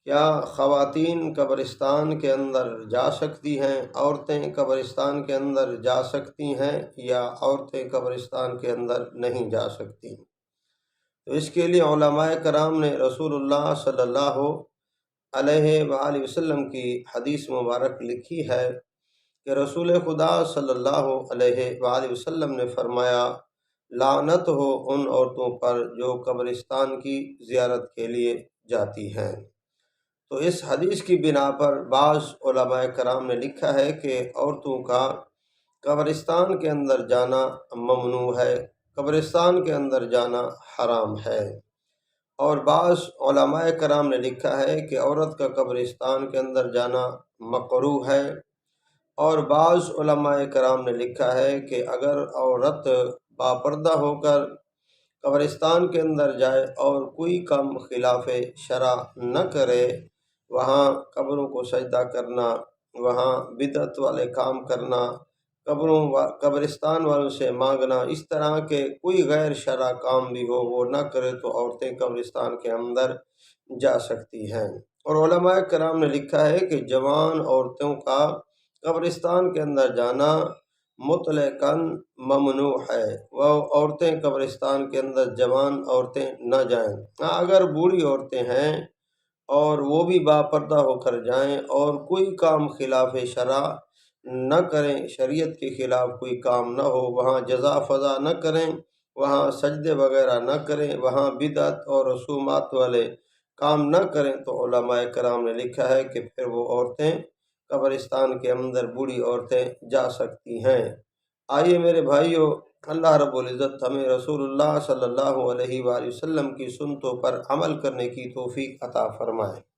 کیا خواتین قبرستان کے اندر جا سکتی ہیں؟ عورتیں قبرستان کے اندر جا سکتی ہیں یا عورتیں قبرستان کے اندر نہیں جا سکتی؟ تو اس کے لیے علماء کرام نے رسول اللہ صلی اللہ علیہ وآلہ وسلم کی حدیث مبارک لکھی ہے کہ رسول خدا صلی اللہ علیہ وآلہ وسلم نے فرمایا، لعنت ہو ان عورتوں پر جو قبرستان کی زیارت کے لیے جاتی ہیں۔ تو اس حدیث کی بنا پر بعض علماء کرام نے لکھا ہے کہ عورتوں کا قبرستان کے اندر جانا ممنوع ہے، قبرستان کے اندر جانا حرام ہے۔ اور بعض علماء کرام نے لکھا ہے کہ عورت کا قبرستان کے اندر جانا مکروہ ہے۔ اور بعض علماء کرام نے لکھا ہے کہ اگر عورت باپردہ ہو کر قبرستان کے اندر جائے اور کوئی کام خلاف شرع نہ کرے، وہاں قبروں کو سجدہ کرنا، وہاں بدعت والے کام کرنا، قبرستان والوں سے مانگنا، اس طرح کے کوئی غیر شرع کام بھی ہو وہ نہ کرے تو عورتیں قبرستان کے اندر جا سکتی ہیں۔ اور علماء کرام نے لکھا ہے کہ جوان عورتوں کا قبرستان کے اندر جانا مطلقاً ممنوع ہے، وہ عورتیں قبرستان کے اندر جوان عورتیں نہ جائیں۔ ہاں، اگر بوڑھی عورتیں ہیں اور وہ بھی باپردہ ہو کر جائیں اور کوئی کام خلاف شرع نہ کریں، شریعت کے خلاف کوئی کام نہ ہو، وہاں جزا فضا نہ کریں، وہاں سجدے وغیرہ نہ کریں، وہاں بدعت اور رسومات والے کام نہ کریں، تو علماء کرام نے لکھا ہے کہ پھر وہ عورتیں قبرستان کے اندر بوڑھی عورتیں جا سکتی ہیں۔ آئیے میرے بھائیو، اللہ رب العزت ہمیں رسول اللہ صلی اللہ علیہ وآلہ وسلم کی سنتوں پر عمل کرنے کی توفیق عطا فرمائے۔